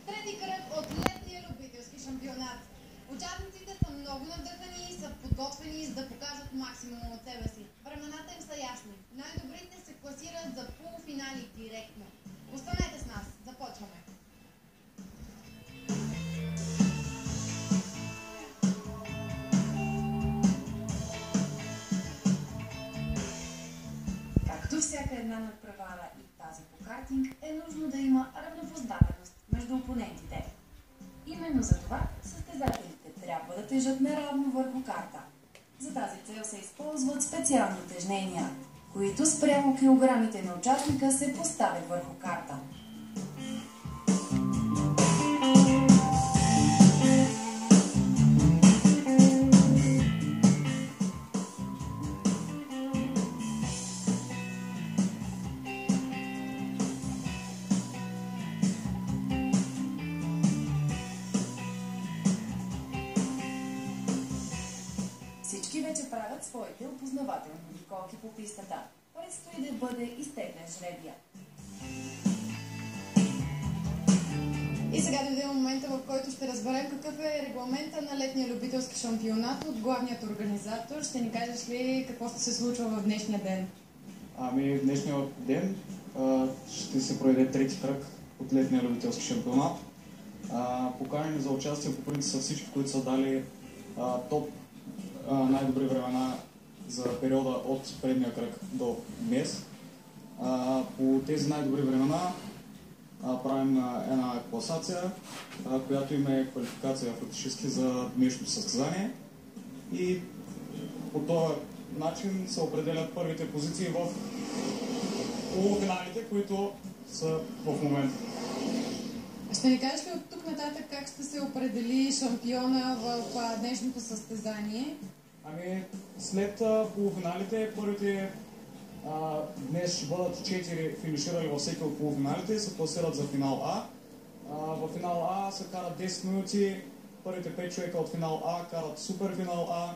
Трети кръг от летния любителски шампионат. Участниците са много надъхани и са подготвени за да покажат максимум от себе си. Времената им са ясни. Най-добрите се класират за полуфинали директно. Останете с нас. Започваме. Както всяка една надпревара и тази по картинг, е нужно да има равнопоставеност между опонентите. Именно за това състезателите трябва да тежат неравно върху карта. За тази цел се използват специални тежнения, които спрямо килограмите на участника се поставят върху карта. Всички вече правят своите опознавателни обиколки по пистата. Предстои да бъде изтеглен жребия. И сега дойде момента, в който ще разберем какъв е регламента на летния любителски шампионат от главният организатор. Ще ни кажеш ли какво ще се случва в днешния ден? В днешния ден ще се проведе трети кръг от летния любителски шампионат. Поканени за участие по принцип са всички, които са дали топ най-добри времена за периода от предния кръг до днес. По тези най-добри времена правим една класация, която има квалификация фактически за днешното състезание. И по този начин се определят първите позиции в полуфиналите, които са в момента. Ще ни кажеш ли от тук нататък как ще се определи шампиона в днешното състезание? След полуфиналите, първите днес ще бъдат 4 финиширали във всеки от полуфиналите, се класират за финал А. В финал А се карат 10 минути, първите 5 човека от финал А карат супер финал А,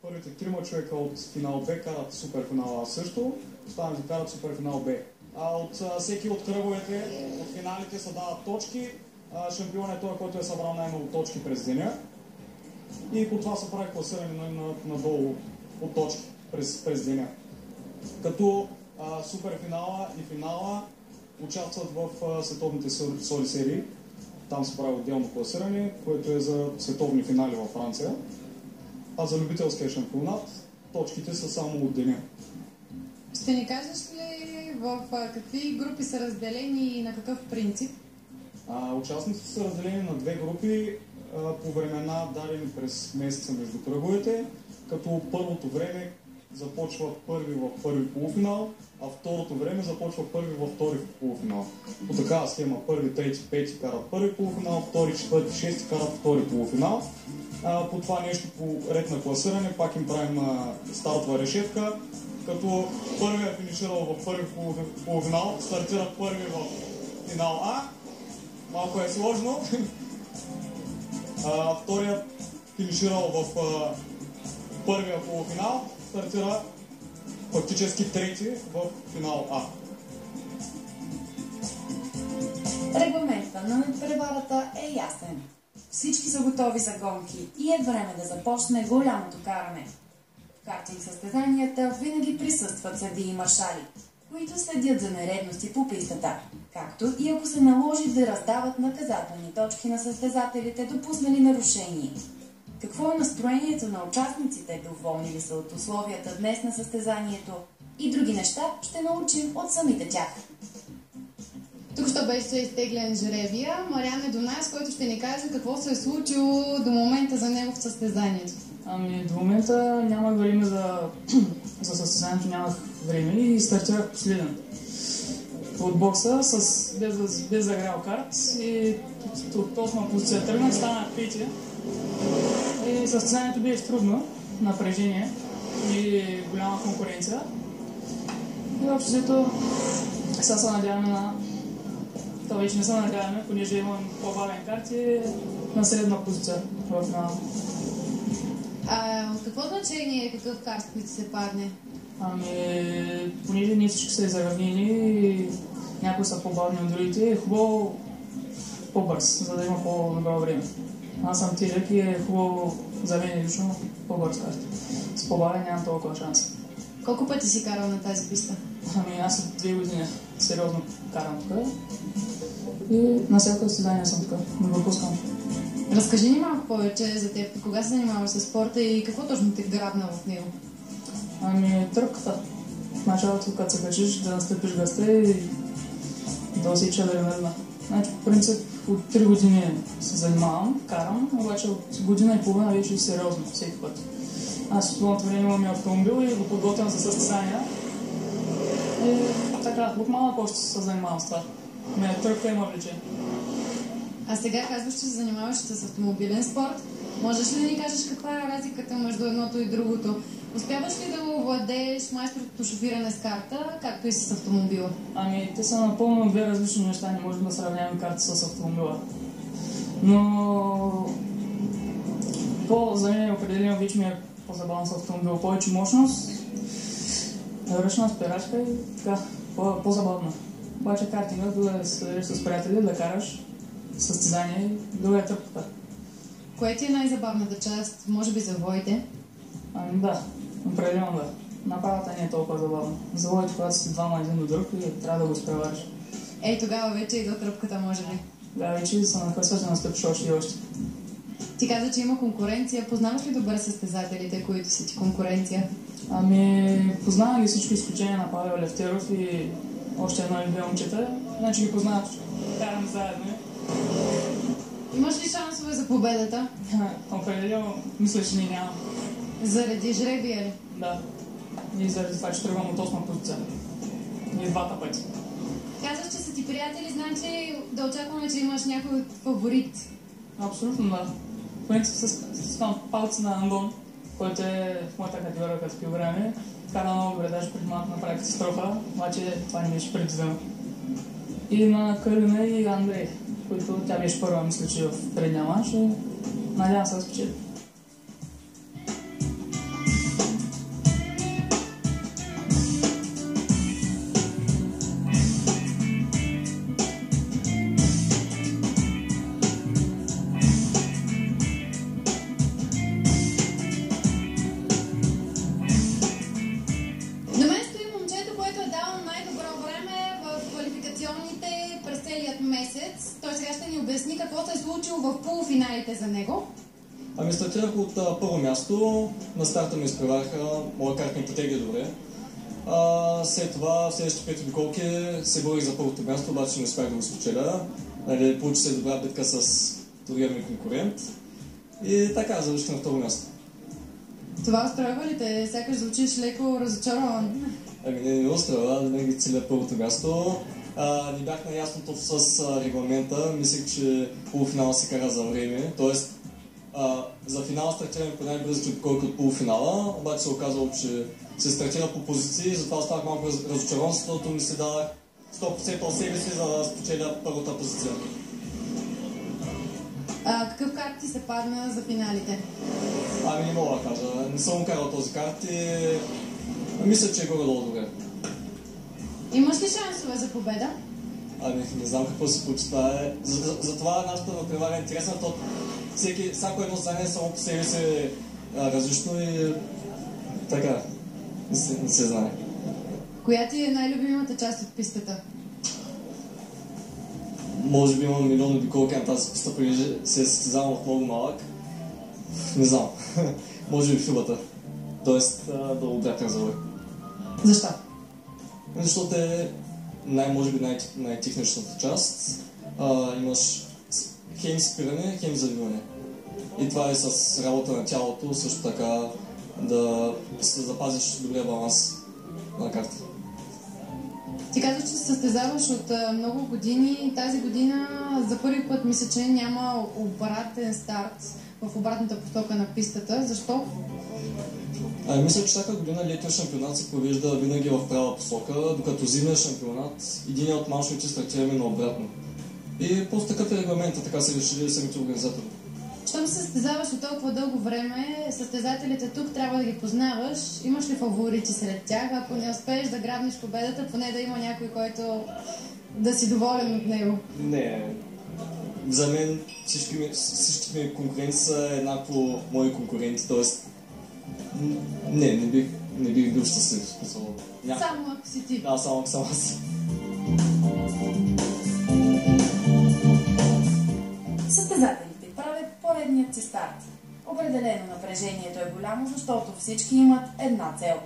първите 3 човека от финал Б карат супер финал А също, останалите карат супер финал Б. От всеки от кръговете, от финалите се дават точки, шампион е той, който е събрал най-много точки през деня. И по това се прави класиране надолу от точки през деня. Като суперфинала и финала участват в световните соли серии. Там се прави отделно класиране, което е за световни финали във Франция. А за любителския шампионат точките са само от деня. Ще ни кажеш ли в какви групи са разделени и на какъв принцип? Участниците са разделени на две групи по времена, дадени през месеца между кръговете, като първото време започва първи в първи полуфинал, а второто време започва първи във втори полуфинал. По такава схема първи, трети, пети карат първи полуфинал, втори, четвърти, шести карат втори полуфинал. По това нещо по ред на класиране пак им правим стартова решетка, като първият финиширал в първи полуфинал стартира първи в финал А. Малко е сложно. Вторият финиширал в първия полуфинал стартира фактически трети в финал А. Регламентът на надпреварата е ясен. Всички са готови за гонки и е време да започне голямото каране. В картинг състезанията винаги присъстват съдии и маршали, които следят за нередности по пистата, както и ако се наложи да раздават наказателни точки на състезателите, допуснали нарушения. Какво е настроението на участниците, доволни ли са от условията днес на състезанието и други неща ще научим от самите тях. Тук ще беше изтеглен жребия. Мариан е до нас, който ще ни каже какво се е случило до момента за него в състезанието. До момента нямах време за състезанието, нямах време и стартях последен от бокса без загрял карт и от 8 позиция тръгнах, станах пети. И състезанието беше трудно, напрежение и голяма конкуренция. И общото сега се надяваме на... Това вече не се надяваме, понеже имам по-бавен карт и на средна позиция в финала. Какво значение е какъв карт ти се падне? Понеже не всички са изравнени и някои са по-бавни от другите, е хубаво по-бърз, за да има по-добро време. Аз съм тежък и е хубаво за мен лично по-бърз карт. С по-бавен нямам толкова шанс. Колко пъти си карал на тази писта? Ами аз от 2 години сериозно карам тук и на всяко състезание съм тук, не пропускам. Разкажи ни малко повече за теб. Кога се занимаваш с спорта и какво точно те грабна в него? Ами тръпката. В началото, като се качиш, да настъпиш гъста и да усече адреналина. Значи, по принцип, от 3 години се занимавам, карам, обаче от година и половина вече сериозно, всеки път. Аз в това време имам и автомобил и го подготвям за състезания. И така, от малък още се занимавам с това. Тръпка има влечение. А сега казваш, че се занимаваш с автомобилен спорт. Можеш ли да ни кажеш каква е разликата между едното и другото? Успяваш ли да овладееш майсторството шофиране с карта, както и с автомобила? Ами, те са напълно две различни неща, не можем да сравняваме карта с автомобила. Но за мен определено вече ми е по-забавно с автомобил. Повече мощност, ръчна спирачка и така, по-забавно. Обаче картинга, да се съдеш с приятели, да караш състезание и друга е тръпката. Кое ти е най-забавната част? Може би завоите? Ами да, определено да. Направата не е толкова забавна. Завоите, когато си двама един до друг и трябва да го изпревариш. Ей, тогава вече и до тръпката, може би. Да, вече се накъсваш да настъпиш още и още. Ти каза, че има конкуренция. Познаваш ли добре състезателите, които са ти конкуренция? Ами, познавам ги всички изключения на Павел Левтеров и още едно или две момчета. Значи ги познават, карам заедно. Имаш ли шансове за победата? Определено, мисля, че не нямам. Заради жребия ли? Да. И заради това, че тръгвам от 8 позиция. И двата пъти. Казваш, че са ти приятели, значи да очакваме, че имаш някой фаворит. Абсолютно да. В принцип с палци на Андон, който е в моята категория като килограми. Кара много добре, даже преди малко направи катастрофа, обаче това не беше предвидено. И на Калина и Андрей, които тя беше първа, мисля, че в предния мач и надявам се да спечели. До мен стои момчето, което е дало най-добро време в квалификационните през целият месец. Той сега ще ни обясни какво се е случило в полуфиналите за него. Ами стартирах от първо място, на старта ме изпревараха, моя карта ми потегли добре. След това, в следващите 5 обиколки се борих за първото място, обаче не успях да го спечеля. Нали, получи се добра битка с другия ми конкурент и така завърших на второ място. Това устройва ли те? Сякаш звучиш леко разочарован. Ами не устройва, винаги целя първото място. Не бях наясното с регламента, мислех, че полуфинала се кара за време, т.е. За финала стартираме по най-бързите обиколки от полуфинала, обаче се оказало, че се стартира по позиции, затова оставах малко разочарован, защото ми се дадах 100% от себе си, за да спечеля първата позиция. Какъв карт ти се падна за финалите? Ами не мога да кажа, не съм карал този карт и мисля, че е горе-долу добре. Имаш ли шансове за победа? Ами не знам какво се случи, това е... Затова нашата надпревара е интересна, защото всяко едно знание само по себе си е различно и така, не се знае. Коя ти е най-любимата част от пистата? Може би имам милион обиколки на тази писта, преди се е състезавам от много малък. Не знам. Може би фибата. Тоест да обрятам завой. Защо? Защото е може би най-техничната част. Имаш хем спиране, хем заливане. И това е с работа на тялото, също така да се запазиш добрия баланс на карта. Ти казваш, че се състезаваш от много години. Тази година за първи път мисля, че няма обратен старт в обратната посока на пистата. Защо? Мисля, че всяка година летния шампионат се провежда винаги в права посока, докато зимния шампионат един от маншовете стартираме наобратно. И просто такъв е регламента, така се решили самите организатори. Щом се състезаваш от толкова дълго време, състезателите тук трябва да ги познаваш. Имаш ли фаворити сред тях? Ако не успееш да грабнеш победата, поне да има някой, който да си доволен от него. Не, За мен всички ми конкуренти са еднакво мои конкуренти, т.е. не бих бил щастлив. Само ако си ти. Да, само ако съм аз. Състезателите правят поредният си старт. Определено напрежението е голямо, защото всички имат една цел.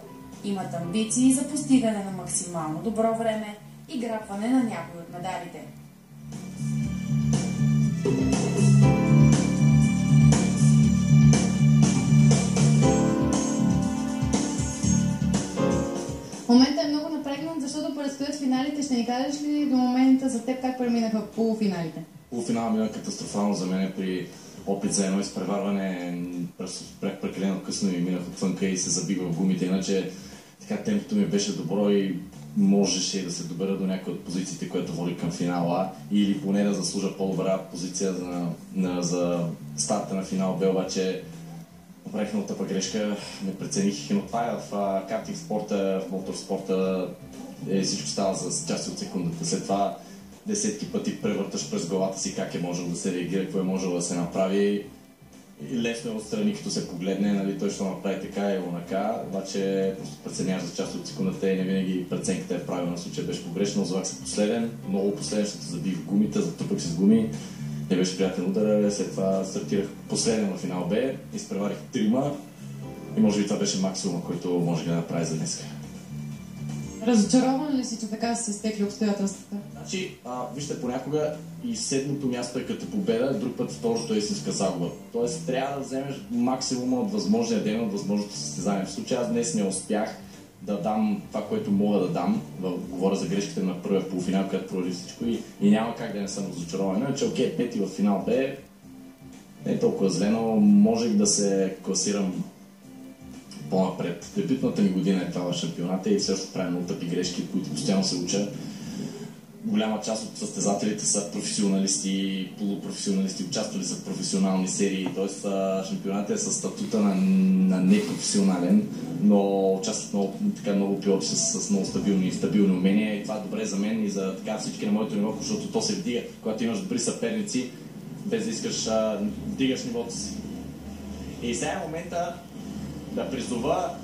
Имат амбиции за постигане на максимално добро време и грабване на някой от медалите. Моментът е много напрегнат, защото предстоят финалите. Ще ни кажеш ли до момента за теб как преминаха полуфиналите? Полуфинала мина катастрофално за мен при опит за едно изпреварване. Спрях прекалено късно и минах отвънка и се забих в гумите. Иначе така темпото ми беше добро и можеше да се добера до някои от позициите, които води към финала, или поне да заслужа по-добра позиция за старта на финал Б, обаче направих много тъпа грешка, не прецених, но това е в картинг спорта, в моторспорта, всичко става за части от секундата. След това десетки пъти превърташ през главата си как е можело да се реагира, какво е можело да се направи. И лесно е отстрани, като се погледне, нали, той ще направи така и онака, обаче просто преценяваш за част от секундата и не винаги преценката е правилна, в случая беше погрешно, озовах се последен, много последен, защото забих в гумите, затупах се с гуми, не беше приятен удар, след това стартирах последен на финал Б, изпреварих трима и може би това беше максимума, който може да направи за днес. Разочарован ли си, че така са се стекли обстоятелствата? Значи, вижте, понякога и седмото място е като победа, друг път второто е истинска загуба. Тоест, трябва да вземеш максимума от възможния ден, от възможното състезание. В случая аз днес не успях да дам това, което мога да дам. Говоря за грешките на първия полуфинал, където провали всичко и няма как да не съм разочарован. Иначе, окей, пети в финал Б не е толкова зле, но можех да се класирам по-напред. Дебютната ми година е това в шампионата и също правим много тъпи грешки, които постоянно се уча. Голяма част от състезателите са професионалисти, полупрофесионалисти, участвали са в професионални серии, т.е. шампионатът е със статута на непрофесионален, но участват много пилоти с много стабилни умения и това е добре за мен и за всички на моето ниво, защото то се вдига, когато имаш добри съперници, без да искаш вдигаш нивото си. И сега е момента да призова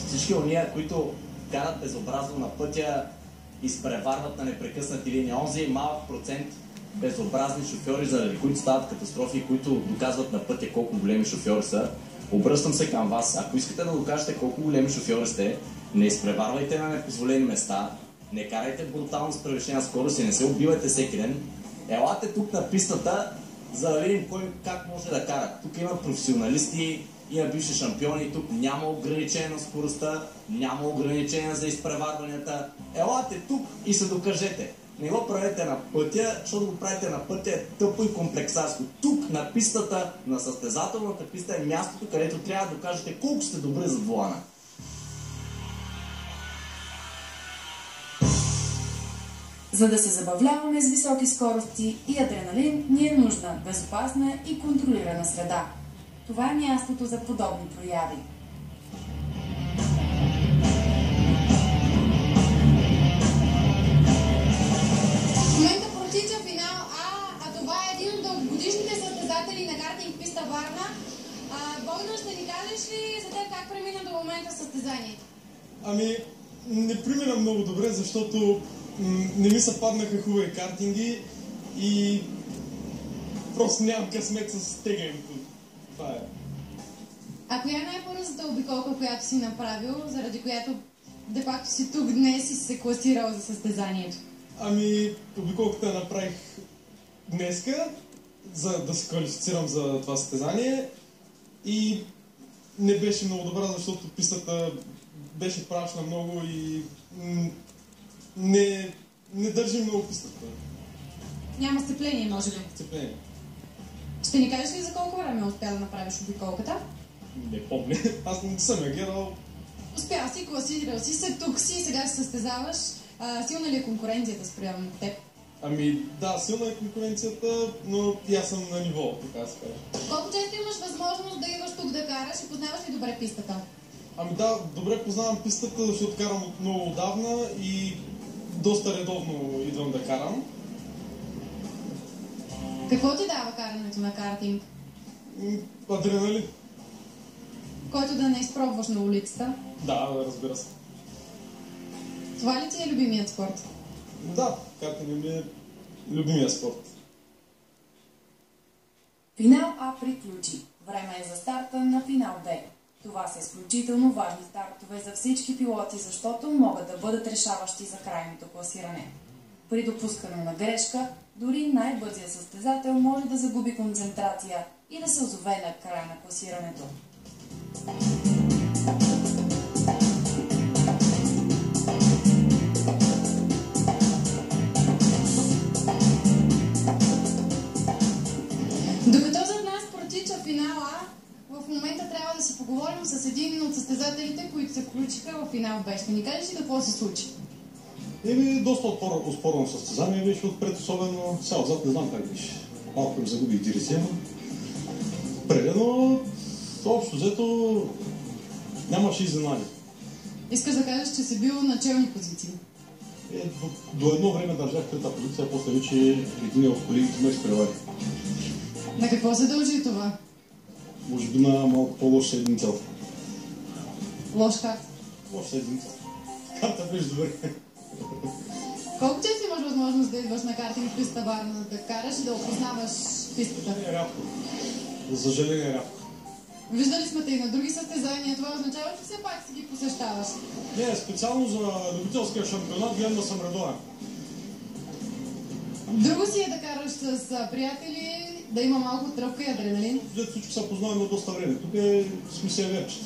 всички ония, които карат безобразно на пътя, изпреварват на непрекъснати линии. Онзи малък процент безобразни шофьори, заради които стават катастрофи, които доказват на пътя колко големи шофьори са. Обръщам се към вас. Ако искате да докажете колко големи шофьори сте, не изпреварвайте на непозволени места, не карайте брутално с превишена скорост и не се убивайте всеки ден. Елате тук на пистата, за да видим кой как може да кара. Тук има професионалисти, има бивши шампиони, тук няма ограничение на скоростта, няма ограничение за изпреварванията. Елате тук и се докажете. Не го правете на пътя, защото го правите на пътя е тъпо и комплексарско. Тук на пистата, на състезателната писта е мястото, където трябва да докажете колко сте добри зад волана. За да се забавляваме с високи скорости и адреналин, ни е нужна безопасна и контролирана среда. Това е мястото за подобни прояви. В момента протича финал А това е един от дългогодишните състезатели на картинг писта Варна. Богдан, ще ни кажеш ли за теб как премина до момента състезанието? Ами, не премина много добре, защото не ми се паднаха хубави картинги и просто нямам късмет с теглянето. Това е. А коя е най-бързата обиколка, която си направил, заради която де-факто си тук днес и си се класирал за състезанието? Ами, обиколката направих днеска, за да се квалифицирам за това състезание и не беше много добра, защото пистата беше прашна много и не държи много пистата. Няма сцепление, може ли? Сцепление. Ще ни кажеш ли за колко време успя да направиш обиколката? Не помня. Аз не съм я гледал. Успял си, класирал си се, тук си, сега се състезаваш. Силна ли е конкуренцията спрямо теб? Ами да, силна е конкуренцията, но и аз съм на ниво, така се каже. Колко често имаш възможност да идваш тук да караш и познаваш ли добре пистата? Ами да, добре познавам пистата, защото карам от много отдавна и доста редовно идвам да карам. Какво ти дава карането на картинг? Адреналин. Който да не изпробваш на улицата? Да, разбира се. Това ли ти е любимият спорт? Да, картинг ми е любимия спорт. Финал А приключи. Време е за старта на финал Б. Това са изключително важни стартове за всички пилоти, защото могат да бъдат решаващи за крайното класиране. При допускане на грешка, дори най-бързият състезател може да загуби концентрация и да се озове на края на класирането. Докато зад нас протича финала, в момента трябва да си поговорим с един от състезателите, които се включиха в финал Б. Ще ни кажеш ли какво се случи? Доста успорно състезание беше отпред, особено сега отзад не знам как беше. Малко им загубих дирекция. Но общо взето нямаше изненади. Искаш да кажеш, че си бил на челни позиции? До едно време държах трета позиция, после вече един от колегите ме изпревари. На какво се дължи това? Може би на малко по-лош седмицел. Лош карт. Лош седмицел. Карта беше добре. Колко често имаш възможност да идваш на картинг писта Варна, да караш и да опознаваш пистата? Рядко. За съжаление рядко. Виждали сме те и на други състезания. Това означава, че все пак си ги посещаваш. Не, специално за любителския шампионат гледам да съм редовен. Друго си е да караш с приятели, да има малко тръпка и адреналин. След всички се познаваме от доста време. Тук сме се вече.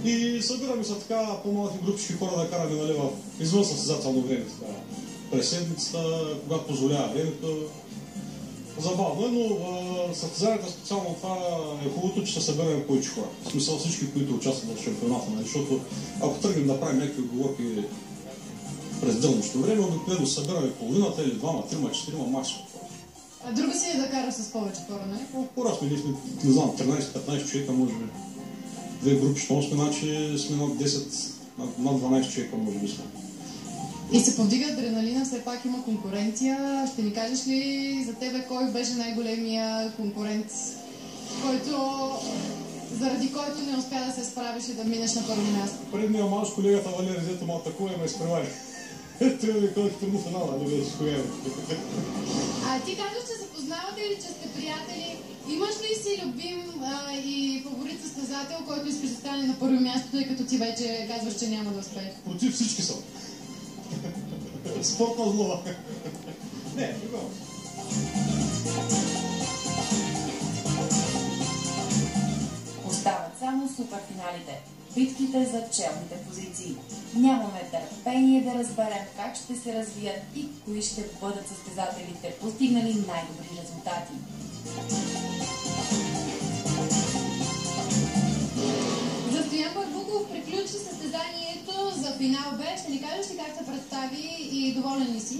И събираме се така по-малки групички хора да караме нали, в извън състезателно време. Така. През седмицата, когато позволява времето. Забавно е, но състезанията специално това е хубавото, че се събираме повече хора. В смисъл всички, които участват в шампионата. Нали? Защото ако тръгнем да правим някакви оговорки през дълното време, обикновено събираме половината или двама, трима, четирима максимум. А друго си е да караш с повече хора, нали? Хора сме, не знам, 13-15 човека, може би. Две групи, щом сме, значи сме над 10, над 12 човека, може би сме. И се повдига адреналина, все пак има конкуренция. Ще ни кажеш ли за тебе кой беше най-големия конкурент, заради който не успя да се справиш и да минеш на първо място? Предния мач колегата Валери взето ме атакува и ме изпревари. Трябва да кажа, че му финала, не беше коя. А ти казваш, че се познавате или че сте приятели? Имаш ли си любим и фаворит състезател, който искаш да стане на първо място, тъй като ти вече казваш, че няма да успееш? Против всички са. Спортна злова. Не, любимо. Остават само суперфиналите. Битките за челните позиции. Нямаме търпение да разберем как ще се развият и кои ще бъдат състезателите, постигнали най-добри резултати. За Стоян Барбуков приключи състезанието за финал Б. Ще ни кажеш ли как се представи и доволен ли си?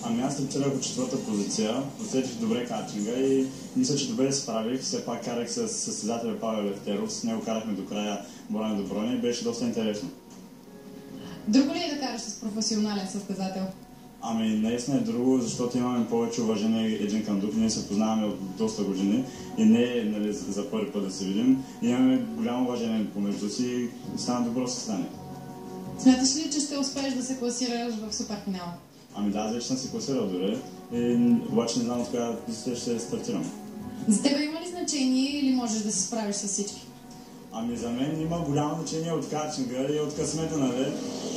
Ами аз стартирах от четвърта позиция, усетих добре картинга и мисля, че добре се справих. Все пак карах с състезателя Павел Левтеров, с него карахме до края Броня до Броня и беше доста интересно. Друго ли е да караш с професионален състезател? Ами наистина е друго, защото имаме повече уважение един към друг. Ние се познаваме от доста години и не е нали, за първи път да се видим. Имаме голямо уважение помежду си и стана добро състезание. Смяташ ли, че ще успееш да се класираш в суперфинала? Ами да, аз вече съм се класирал дори, обаче не знам от коя позиция ще стартирам. За тебе има ли значение или можеш да се справиш с всички? Ами за мен има голямо значение от картинга и от късмета, нали?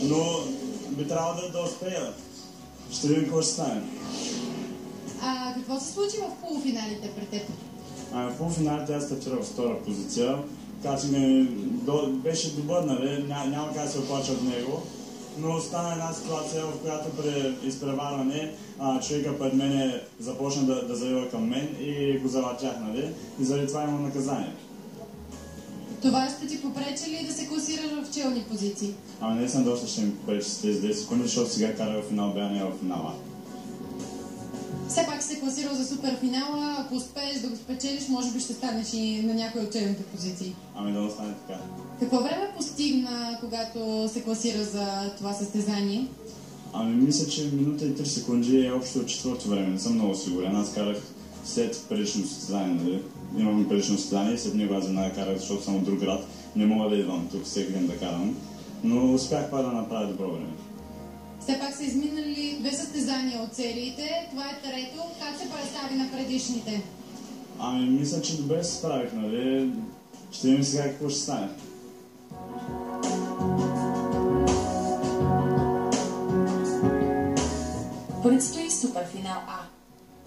Но би трябвало да успея. Ще видим какво ще стане. А какво се случи в полуфиналите при теб? Ами в полуфиналите аз стартирах в втора позиция. Картинга беше добър, нали? Няма как да се оплача от него. Но стана една ситуация, в която при изпреварване човека пред мене започна да завива към мен и го завъртях, нали? И заради това имам наказание. Това ще ти попречи ли да се класираш в челни позиции? Ами не съм доста ще ми попречи с тези 10 секунди, защото сега кара в финал Б, а не в финала. Все пак се класирал за суперфинала, ако успееш да го спечелиш, може би ще станеш и на някои от челните позиции. Ами да остане така. Какво време постигна, когато се класира за това състезание? Ами мисля, че минута и 3 секунди е общо четвърто време. Не съм много сигурен. Аз карах след предишното състезание, нали? Имам предишно състезание и след него аз веднага карах, защото съм от друг град. Не мога да идвам тук всеки ден да карам, но успях пак да направя добро време. Все пак са изминали 2 състезания от сериите. Това е трето. Как се представи на предишните? Ами, мисля, че добре се справих, нали? Ще видим сега какво ще стане. Предстои суперфинал А.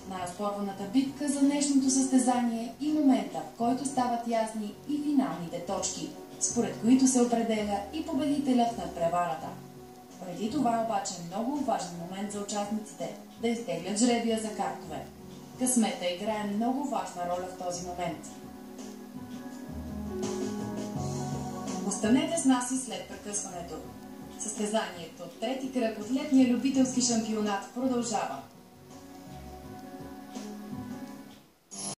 Най-оспорваната битка за днешното състезание и момента, в който стават ясни и финалните точки, според които се определя и победителят на преварата. Преди това обаче е много важен момент за участниците да изтеглят жребия за картове. Късмета играе много важна роля в този момент. Останете с нас и след прекъсването. Състезанието, трети кръг от летния любителски шампионат продължава.